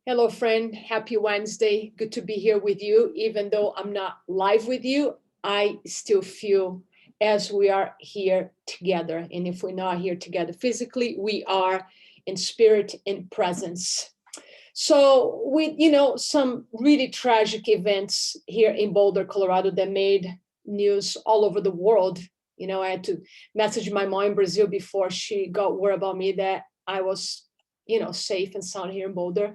Hello, friend. Happy Wednesday. Good to be here with you. Even though I'm not live with you, I still feel as we are here together. And if we're not here together physically, we are in spirit and presence. So, with some really tragic events here in Boulder, Colorado, that made news all over the world. I had to message my mom in Brazil before she got word about me that I was, safe and sound here in Boulder.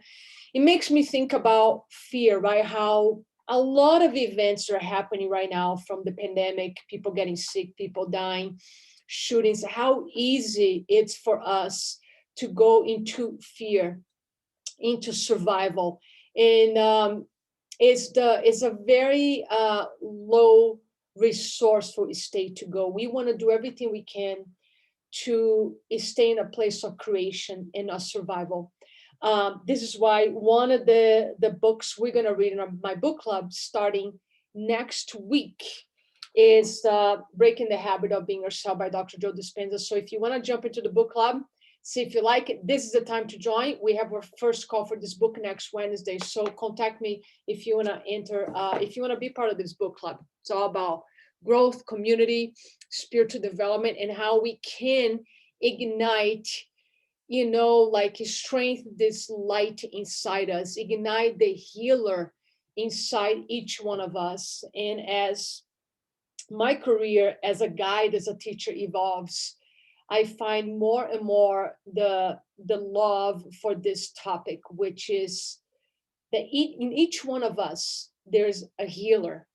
It makes me think about fear, right? How a lot of events are happening right now, from the pandemic, people getting sick, people dying, shootings, how easy it's for us to go into fear, into survival. And it's a very low resourceful state to go. We want to do everything we can to stay in a place of creation and of survival. This is why one of the books we're going to read in my book club starting next week is Breaking the Habit of Being Yourself by Dr. Joe Dispenza. So if you want to jump into the book club, see if you like it, this is the time to join. We have our first call for this book next Wednesday. So contact me if you want to enter, if you want to be part of this book club. It's all about growth, community, spiritual development, and how we can ignite, like strength, this light inside us, ignite the healer inside each one of us. And as my career as a guide, as a teacher evolves, I find more and more the love for this topic, which is that in each one of us, there's a healer.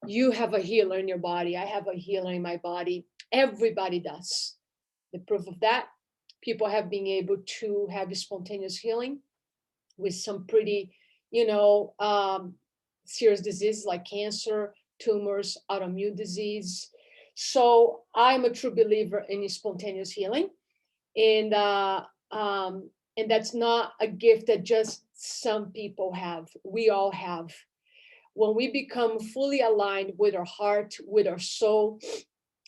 You have a healer in your body. I have a healer in my body. Everybody does. The proof of that, people have been able to have spontaneous healing with some pretty, serious diseases like cancer, tumors, autoimmune disease. So I'm a true believer in spontaneous healing, and and that's not a gift that just some people have. We all have. When we become fully aligned with our heart, with our soul,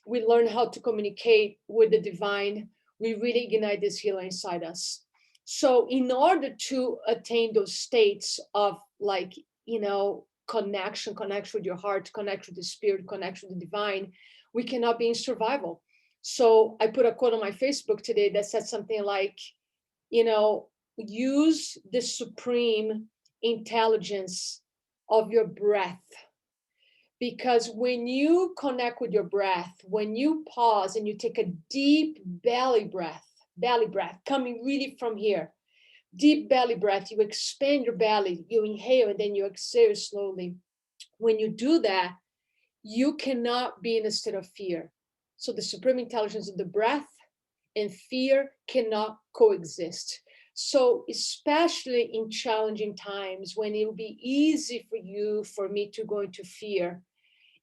we learn how to communicate with the divine. We really ignite this healer inside us. So, in order to attain those states of, like, connection with your heart, connect with the spirit, connect with the divine, we cannot be in survival. So, I put a quote on my Facebook today that said something like, use the supreme intelligence of your breath, because when you connect with your breath, when you pause and you take a deep belly breath coming really from here, deep belly breath, you expand your belly, you inhale and then you exhale slowly. When you do that, you cannot be in a state of fear. So the supreme intelligence of the breath and fear cannot coexist. So especially in challenging times, when it will be easy for you, for me, to go into fear,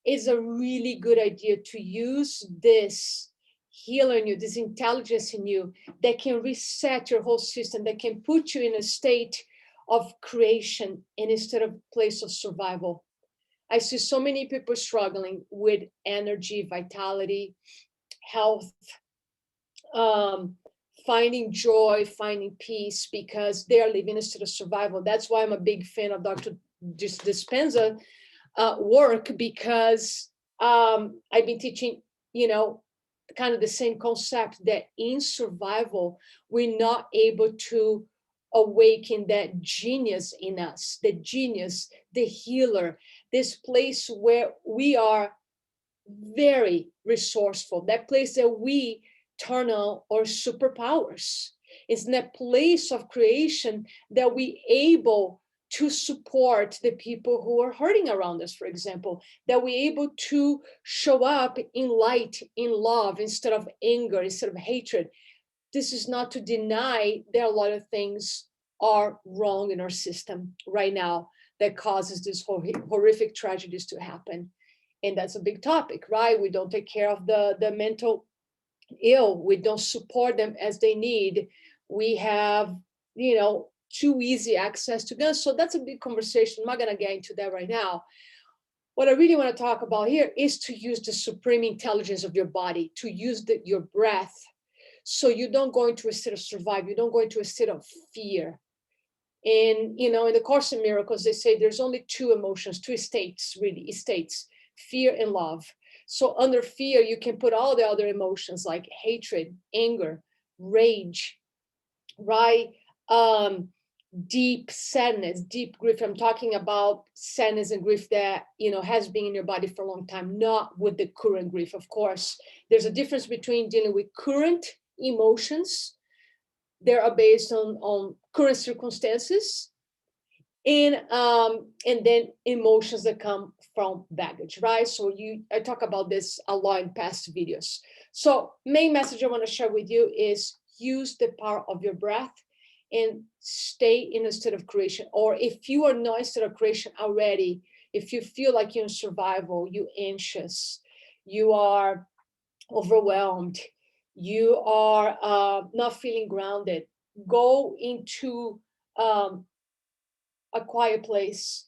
is a really good idea to use this healer in you, this intelligence in you, that can reset your whole system, that can put you in a state of creation and instead of place of survival. I see so many people struggling with energy, vitality, health, um, finding joy, finding peace, because they are living in a state of survival. That's why I'm a big fan of Dr. Dispenza work, because I've been teaching, kind of the same concept, that in survival, we're not able to awaken that genius in us, the genius, the healer, this place where we are very resourceful, that place that we turn on our superpowers. It's in that place of creation that we able to support the people who are hurting around us, for example, that we're able to show up in light, in love, instead of anger, instead of hatred. This is not to deny there are a lot of things are wrong in our system right now that causes these horrific tragedies to happen. And that's a big topic, right? We don't take care of the mental ill. We don't support them as they need. We have, too easy access to guns. So that's a big conversation. I'm not going to get into that right now. What I really want to talk about here is to use the supreme intelligence of your body, to use your breath, so you don't go into a state of survival. You don't go into a state of fear. And, you know, in the Course in Miracles, they say there's only two emotions, two states, really, states, fear and love. So under fear, you can put all the other emotions like hatred, anger, rage, right? Deep sadness, deep grief. I'm talking about sadness and grief that, you know, has been in your body for a long time, not with the current grief. Of course, there's a difference between dealing with current emotions that are based on current circumstances, and then emotions that come from baggage, right? So I talk about this a lot in past videos. So main message I want to share with you is use the power of your breath and stay in a state of creation. Or if you are not in a state of creation already, if you feel like you're in survival, you're anxious, you are overwhelmed, you are not feeling grounded, go into a quiet place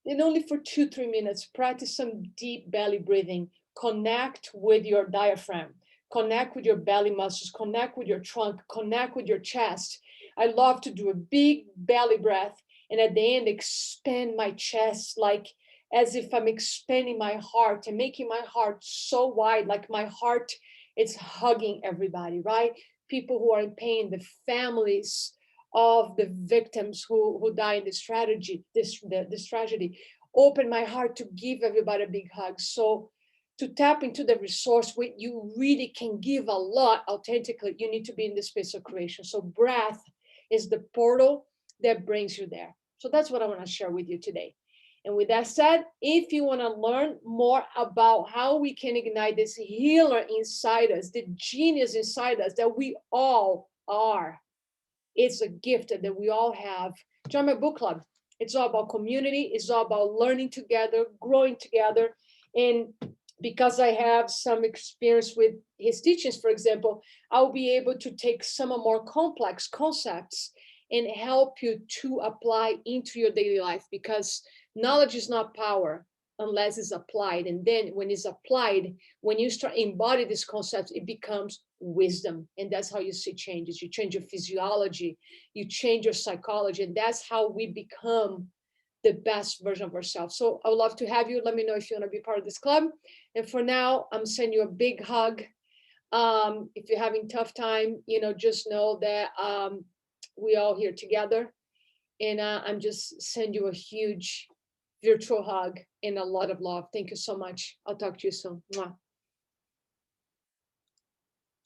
and only for 2-3 minutes, practice some deep belly breathing. Connect with your diaphragm, connect with your belly muscles, connect with your trunk, connect with your chest. I love to do a big belly breath and at the end expand my chest, like as if I'm expanding my heart and making my heart so wide, like my heart is hugging everybody, right? People who are in pain, the families of the victims who die in this tragedy, this tragedy. Open my heart to give everybody a big hug. So to tap into the resource where you really can give a lot authentically, you need to be in the space of creation. So breath is the portal that brings you there. So that's what I want to share with you today. And with that said, if you want to learn more about how we can ignite this healer inside us, the genius inside us that we all are, it's a gift that we all have. Join my book club. It's all about community. It's all about learning together, growing together. And because I have some experience with his teachings, for example, I'll be able to take some more complex concepts and help you to apply into your daily life, because knowledge is not power unless it's applied. And then when it's applied, when you start embody these concepts, it becomes wisdom. And that's how you see changes. You change your physiology, you change your psychology, and that's how we become the best version of ourselves. So I would love to have you. Let me know if you want to be part of this club. And for now, I'm sending you a big hug. If you're having tough time, you know, just know that we all here together. And I'm just sending you a huge virtual hug and a lot of love. Thank you so much. I'll talk to you soon. Mwah.